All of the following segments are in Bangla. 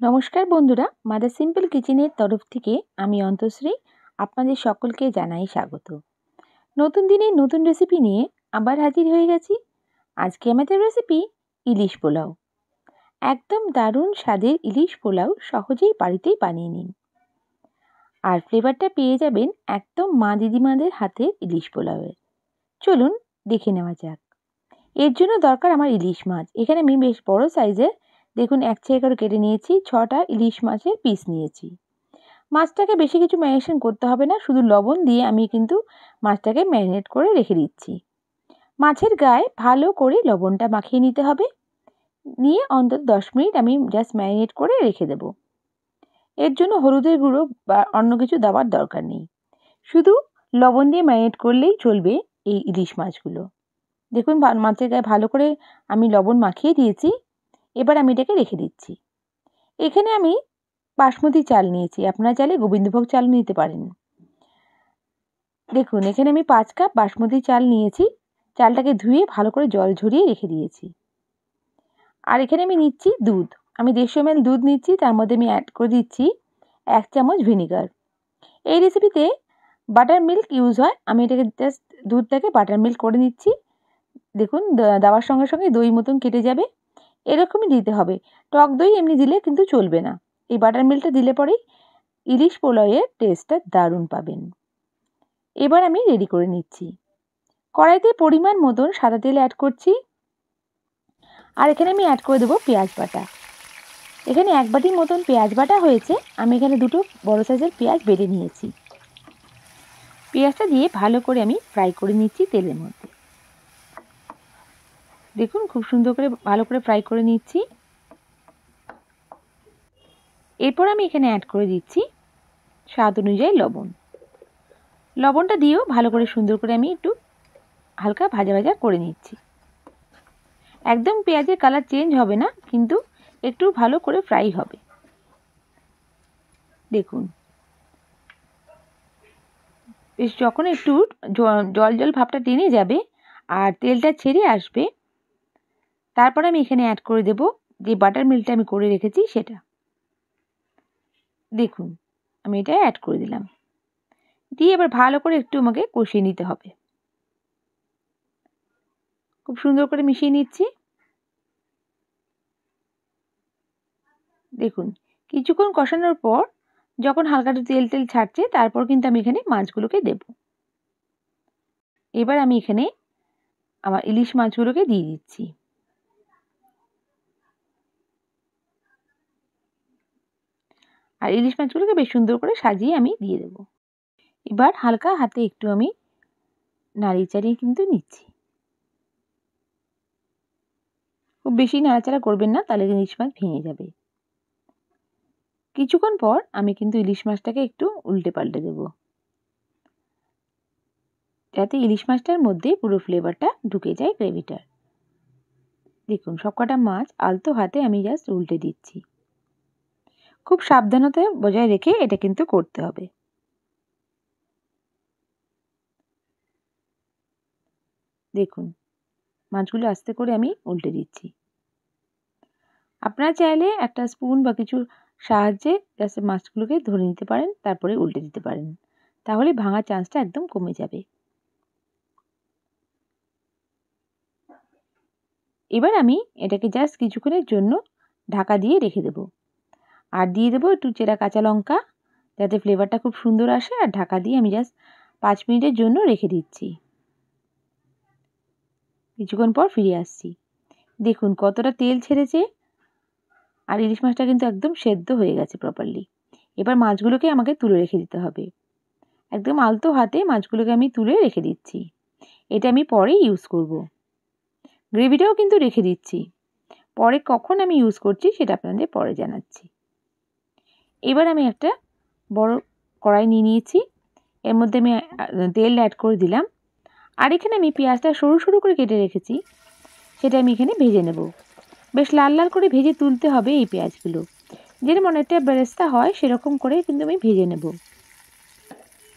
নমস্কার বন্ধুরা, মাদার সিম্পল কিচেনের তরফ থেকে আমি অন্তশ্রী আপনাদের সকলকে জানাই স্বাগত। নতুন দিনে নতুন রেসিপি নিয়ে আবার হাজির হয়ে গেছি। আজকে আমাদের রেসিপি ইলিশ পোলাও। একদম দারুণ স্বাদের ইলিশ পোলাও সহজেই বাড়িতেই বানিয়ে নিন, আর ফ্লেভারটা পেয়ে যাবেন একদম মা দিদিমাদের হাতের ইলিশ পোলাওয়ের। চলুন দেখে নেওয়া যাক। এর জন্য দরকার আমার ইলিশ মাছ। এখানে আমি বেশ বড় সাইজের, দেখুন 1/6 করে কেটে নিয়েছি। 6টা ইলিশ মাছের পিস নিয়েছি। মাছটাকে বেশি কিছু ম্যারিনেশন করতে হবে না, শুধু লবণ দিয়ে আমি কিন্তু মাছটাকে ম্যারিনেট করে রেখে দিচ্ছি। মাছের গায়ে ভালো করে লবণটা মাখিয়ে নিতে হবে। নিয়ে অন্তত 10 মিনিট আমি জাস্ট ম্যারিনেট করে রেখে দেব। এর জন্য হলুদের গুঁড়ো বা অন্য কিছু দেওয়ার দরকার নেই, শুধু লবণ দিয়ে ম্যারিনেট করলেই চলবে এই ইলিশ মাছগুলো। দেখুন মাছের গায়ে ভালো করে আমি লবণ মাখিয়ে দিয়েছি। এবার আমি এটাকে রেখে দিচ্ছি। এখানে আমি বাসমতি চাল নিয়েছি, আপনারা চাইলে গোবিন্দভোগ চাল নিতে পারেন। দেখুন এখানে আমি 5 কাপ বাসমতি চাল নিয়েছি। চালটাকে ধুয়ে ভালো করে জল ঝরিয়ে রেখে দিয়েছি। আর এখানে আমি নিচ্ছি দুধ। আমি 150 ml দুধ নিচ্ছি, তার মধ্যে আমি অ্যাড করে দিচ্ছি 1 চামচ ভিনিগার। এই রেসিপিতে বাটার মিল্ক ইউজ হয়, আমি এটাকে জাস্ট দুধটাকে বাটার মিল্ক করে নিচ্ছি। দেখুন দেওয়ার সঙ্গে সঙ্গে দই মতন কেটে যাবে, এরকমই দিতে হবে। টক দই এমনি দিলে কিন্তু চলবে না, এই বাটার মিল্কটা দিলে পরেই ইলিশ পোলাওয়ের টেস্টটা দারুণ পাবেন। এবার আমি রেডি করে নিচ্ছি। কড়াইতে পরিমাণ মতন সাদা তেল অ্যাড করছি, আর এখানে আমি অ্যাড করে দেবো পেঁয়াজ বাটা। এখানে 1 বাটির মতন পেঁয়াজ বাটা হয়েছে। আমি এখানে 2টো বড় সাইজের পেঁয়াজ বেটে নিয়েছি। পেঁয়াজটা দিয়ে ভালো করে আমি ফ্রাই করে নিচ্ছি তেলের মধ্যে। দেখুন খুব সুন্দর করে ভালো করে ফ্রাই করে নিচ্ছি। এরপর আমি এখানে অ্যাড করে দিচ্ছি স্বাদ অনুযায়ী লবণ। লবণটা দিয়েও ভালো করে সুন্দর করে আমি একটু হালকা ভাজা ভাজা করে নিচ্ছি। একদম পেঁয়াজের কালার চেঞ্জ হবে না, কিন্তু একটু ভালো করে ফ্রাই হবে। দেখুন বেশ যখন একটু জল জল ভাবটা টেনে যাবে আর তেলটা ছেড়ে আসবে, তারপর আমি এখানে অ্যাড করে দেব যে বাটার মিল্কটা আমি করে রেখেছি সেটা। দেখুন আমি এটা অ্যাড করে দিলাম। দিয়ে এবার ভালো করে একটু আমাকে কষিয়ে নিতে হবে। খুব সুন্দর করে মিশিয়ে নিচ্ছি। দেখুন কিছুক্ষণ কষানোর পর যখন হালকা একটু তেল তেল ছাড়ছে, তারপর কিন্তু আমি এখানে মাছগুলোকে দেব। এবার আমি এখানে আমার ইলিশ মাছগুলোকে দিয়ে দিচ্ছি। আর ইলিশ মাছগুলোকে বেশ সুন্দর করে সাজিয়ে আমি দিয়ে দেব। এবার হালকা হাতে একটু আমি নাড়িয়ে চাড়িয়ে কিন্তু নিচ্ছি। খুব বেশি নাড়াচাড়া করবেন না, তাহলে ইলিশ মাছ ভেঙে যাবে। কিছুক্ষণ পর আমি কিন্তু ইলিশ মাছটাকে একটু উল্টে পাল্টে দেব, যাতে ইলিশ মাছটার মধ্যে পুরো ফ্লেভারটা ঢুকে যায় গ্রেভিটার। দেখুন সবকটা মাছ আলতো হাতে আমি জাস্ট উল্টে দিচ্ছি। খুব সাবধানতা বজায় রেখে এটা কিন্তু করতে হবে। দেখুন মাছগুলো আস্তে করে আমি উল্টে দিচ্ছি। আপনারা চাইলে একটা স্পুন বা কিছুর সাহায্যে জাস্ট মাছগুলোকে ধরে নিতে পারেন, তারপরে উল্টে দিতে পারেন, তাহলে ভাঙার চান্সটা একদম কমে যাবে। এবার আমি এটাকে জাস্ট কিছুক্ষণের জন্য ঢাকা দিয়ে রেখে দেব। আর দিয়ে দেবো একটু চেরা কাঁচা লঙ্কা, যাতে ফ্লেভারটা খুব সুন্দর আসে। আর ঢাকা দিয়ে আমি জাস্ট 5 মিনিটের জন্য রেখে দিচ্ছি। কিছুক্ষণ পর ফিরে আসছি। দেখুন কতটা তেল ছেড়েছে, আর ইলিশ মাছটা কিন্তু একদম সেদ্ধ হয়ে গেছে প্রপারলি। এবার মাছগুলোকে আমাকে তুলে রেখে দিতে হবে। একদম আলতো হাতে মাছগুলোকে আমি তুলে রেখে দিচ্ছি। এটা আমি পরে ইউজ করব। গ্রেভিটাও কিন্তু রেখে দিচ্ছি, পরে কখন আমি ইউজ করছি সেটা আপনাদের পরে জানাচ্ছি। এবার আমি একটা বড় কড়াই নিয়ে নিয়েছি, এর মধ্যে আমি তেল অ্যাড করে দিলাম। আর এখানে আমি পেঁয়াজটা সরু সরু করে কেটে রেখেছি, সেটা আমি এখানে ভেজে নেব। বেশ লাল লাল করে ভেজে তুলতে হবে এই পেঁয়াজগুলো, যেরকম অনেকটা বেরেস্তা হয় সেরকম করে কিন্তু আমি ভেজে নেব।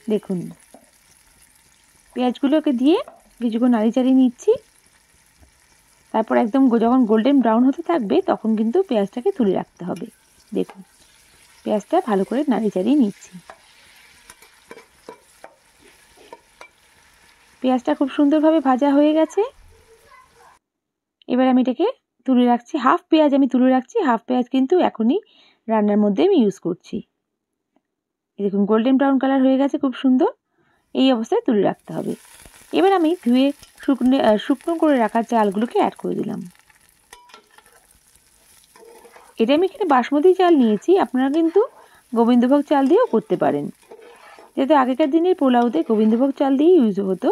দেখুন পেঁয়াজগুলোকে দিয়ে কিছুক্ষণ নাড়ি চাড়িয়ে নিচ্ছি। তারপর একদম যখন গোল্ডেন ব্রাউন হতে থাকবে তখন কিন্তু পেঁয়াজটাকে তুলে রাখতে হবে। দেখুন পেঁয়াজটা ভালো করে নাড়িয়ে চাড়িয়ে নিচ্ছি। পেঁয়াজটা খুব সুন্দরভাবে ভাজা হয়ে গেছে। এবার আমি এটাকে তুলে রাখছি। হাফ পেঁয়াজ আমি তুলে রাখছি, হাফ পেঁয়াজ কিন্তু এখনই রান্নার মধ্যে আমি ইউজ করছি। দেখুন গোল্ডেন ব্রাউন কালার হয়ে গেছে, খুব সুন্দর। এই অবস্থায় তুলে রাখতে হবে। এবার আমি ধুয়ে শুকনো করে রাখা চালগুলোকে অ্যাড করে দিলাম। এটা আমি এখানে বাসমতি চাল নিয়েছি, আপনারা কিন্তু গোবিন্দভোগ চাল দিয়েও করতে পারেন। যেহেতু আগেকার দিনের পোলাওতে গোবিন্দভোগ চাল দিয়েই ইউজ হতো,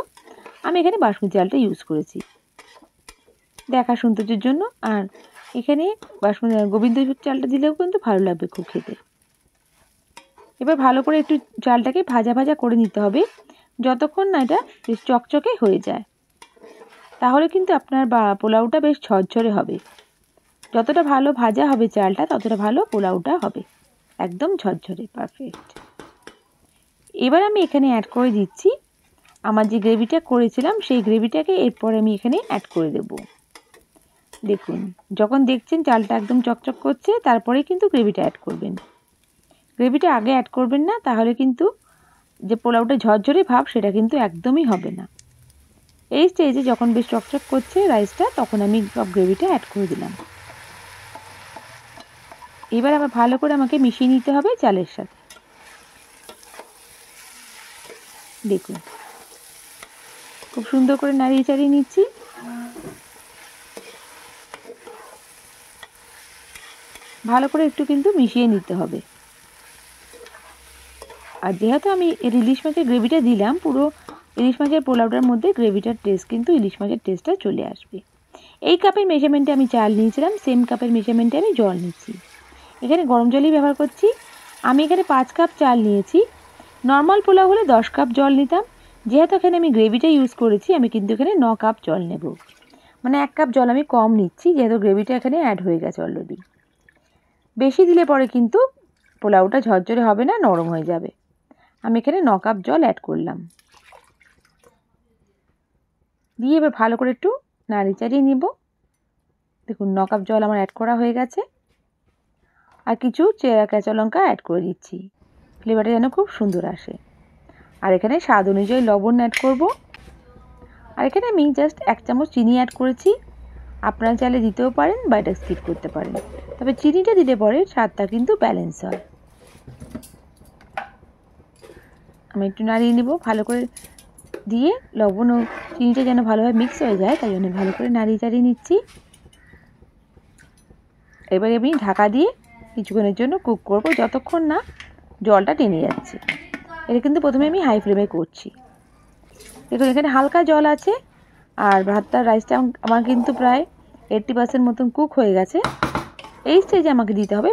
আমি এখানে বাসমতি চালটা ইউজ করেছি দেখা সৌন্দর্যের জন্য। আর এখানে গোবিন্দভোগ চালটা দিলেও কিন্তু ভালো লাগবে খুব খেতে। এবার ভালো করে একটু চালটাকে ভাজা ভাজা করে নিতে হবে, যতক্ষণ না এটা বেশ চকচকে হয়ে যায়। তাহলে কিন্তু আপনার পোলাওটা বেশ ঝরঝরে হবে। যতটা ভালো ভাজা হবে চালটা, ততটা ভালো পোলাওটা হবে, একদম ঝরঝরে পারফেক্ট। এবার আমি এখানে অ্যাড করে দিচ্ছি আমার যে গ্রেভিটা করেছিলাম, সেই গ্রেভিটাকে এরপর আমি এখানে অ্যাড করে দেব। দেখুন যখন দেখছেন চালটা একদম চকচক করছে, তারপরেই কিন্তু গ্রেভিটা অ্যাড করবেন। গ্রেভিটা আগে অ্যাড করবেন না, তাহলে কিন্তু যে পোলাওটা ঝরঝরে ভাব সেটা কিন্তু একদমই হবে না। এই স্টেজে যখন বেশ চকচক করছে রাইসটা, তখন আমি সব গ্রেভিটা অ্যাড করে দিলাম। এবার আবার ভালো করে আমাকে মিশিয়ে নিতে হবে চালের সাথে। দেখুন খুব সুন্দর করে নাড়িয়ে চাড়িয়ে নিচ্ছি। ভালো করে একটু কিন্তু মিশিয়ে নিতে হবে। আর যেহেতু আমি ইলিশ মাছের গ্রেভিটা দিলাম, পুরো ইলিশ মাছের পোলাওটার মধ্যে গ্রেভিটার টেস্ট কিন্তু ইলিশ মাছের টেস্টটা চলে আসবে। এই কাপের মেজারমেন্টে আমি চাল নিয়েছিলাম, সেম কাপের মেজারমেন্টে আমি জল নিচ্ছি। এখানে গরম জলই ব্যবহার করছি। আমি এখানে 5 কাপ চাল নিয়েছি। নর্মাল পোলাও হলে 10 কাপ জল নিতাম। যেহেতু এখানে আমি গ্রেভিটা ইউজ করেছি, আমি কিন্তু এখানে 9 কাপ জল নেব। মানে 1 কাপ জল আমি কম নিচ্ছি, যেহেতু গ্রেভিটা এখানে অ্যাড হয়ে গেছে অলরেডি। বেশি দিলে পরে কিন্তু পোলাওটা ঝরঝরে হবে না, নরম হয়ে যাবে। আমি এখানে 9 কাপ জল অ্যাড করলাম। দিয়ে এবার ভালো করে একটু নাড়িয়ে চাড়িয়ে নিব। দেখুন 9 কাপ জল আমার অ্যাড করা হয়ে গেছে। আর কিছু চেরা কাঁচা লঙ্কা অ্যাড করে দিচ্ছি, ফ্লেভারটা যেন খুব সুন্দর আসে। আর এখানে স্বাদ অনুযায়ী লবণ অ্যাড করব। আর এখানে আমি জাস্ট 1 চামচ চিনি অ্যাড করেছি। আপনারা চাইলে দিতেও পারেন বা এটা স্কিপ করতে পারেন, তবে চিনিটা দিলে পরে স্বাদটা কিন্তু ব্যালেন্স হয়। আমি একটু নাড়িয়ে নেব ভালো করে দিয়ে, লবণ ও চিনিটা যেন ভালোভাবে মিক্স হয়ে যায়, তাই জন্য ভালো করে নাড়িয়ে চাড়িয়ে নিচ্ছি। এবারে আমি ঢাকা দিয়ে কিছুক্ষণের জন্য কুক করব, যতক্ষণ না জলটা টেনে যাচ্ছে। এটা কিন্তু প্রথমে আমি হাই ফ্লেমে করছি। দেখুন এখানে হালকা জল আছে, আর ভাতটার রাইসটা আমার কিন্তু প্রায় 80% মতন কুক হয়ে গেছে। এই স্টেজে আমাকে দিতে হবে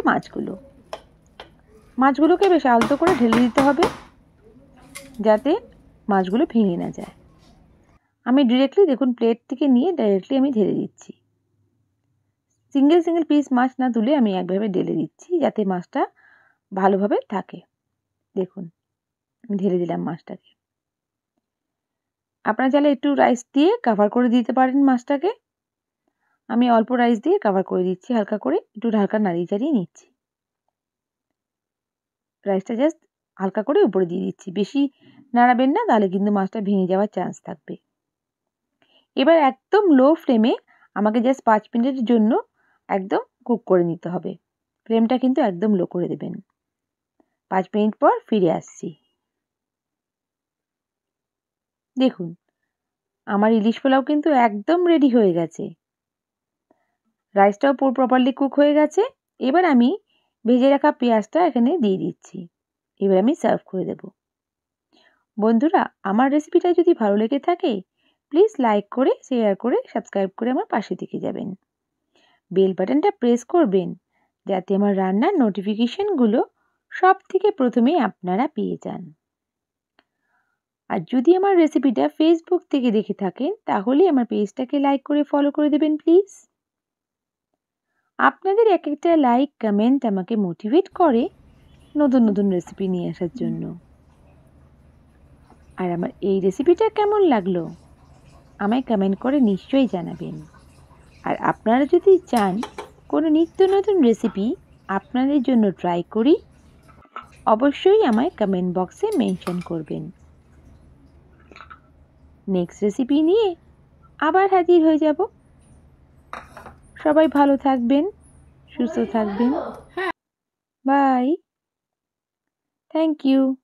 মাছগুলোকে বেশ আলতো করে ঢেলে দিতে হবে, যাতে মাছগুলো ভেঙে না যায়। আমি ডিরেক্টলি দেখুন প্লেট থেকে নিয়ে ডাইরেক্টলি আমি ঢেলে দিচ্ছি। সিঙ্গেল পিস মাছ না তুলে আমি একভাবে ঢেলে দিচ্ছি, যাতে মাছটা ভালোভাবে থাকে। দেখুন আমি ঢেলে দিলাম মাছটাকে। আপনারা চাইলে একটু রাইস দিয়ে কভার করে দিতে পারেন মাছটাকে। আমি অল্প রাইস দিয়ে কভার করে দিচ্ছি, হালকা করে একটু হালকা নাড়িয়ে চাড়িয়ে নিচ্ছি। রাইসটা জাস্ট হালকা করে উপরে দিয়ে দিচ্ছি, বেশি নাড়াবেন না, তাহলে কিন্তু মাছটা ভেঙে যাওয়ার চান্স থাকবে। এবার একদম লো ফ্লেমে আমাকে জাস্ট 5 মিনিটের জন্য একদম কুক করে নিতে হবে। ফ্লেমটা কিন্তু একদম লো করে দেবেন। 5 মিনিট পর ফিরে আসছি। দেখুন আমার ইলিশ পোলাও কিন্তু একদম রেডি হয়ে গেছে। রাইসটাও পুরো প্রপারলি কুক হয়ে গেছে। এবার আমি ভেজে রাখা পেঁয়াজটা এখানে দিয়ে দিচ্ছি। এবার আমি সার্ভ করে দেব। বন্ধুরা আমার রেসিপিটা যদি ভালো লেগে থাকে, প্লিজ লাইক করে, শেয়ার করে, সাবস্ক্রাইব করে আমার পাশে থেকে যাবেন। বেল বাটনটা প্রেস করবেন, যাতে আমার রান্নার নোটিফিকেশনগুলো সব থেকে প্রথমেই আপনারা পেয়ে যান। আর যদি আমার রেসিপিটা ফেসবুক থেকে দেখে থাকেন, তাহলে আমার পেজটাকে লাইক করে ফলো করে দেবেন প্লিজ। আপনাদের এক একটা লাইক কমেন্ট আমাকে মোটিভেট করে নতুন রেসিপি নিয়ে আসার জন্য। আর আমার এই রেসিপিটা কেমন লাগলো আমায় কমেন্ট করে নিশ্চয়ই জানাবেন। আর আপনারা যদি চান কোনো নিত্য নতুন রেসিপি আপনাদের জন্য ট্রাই করি, অবশ্যই আমায় কমেন্ট বক্সে মেনশন করবেন। নেক্সট রেসিপি নিয়ে আবার হাজির হয়ে যাব। সবাই ভালো থাকবেন, সুস্থ থাকবেন। বাই। Thank you.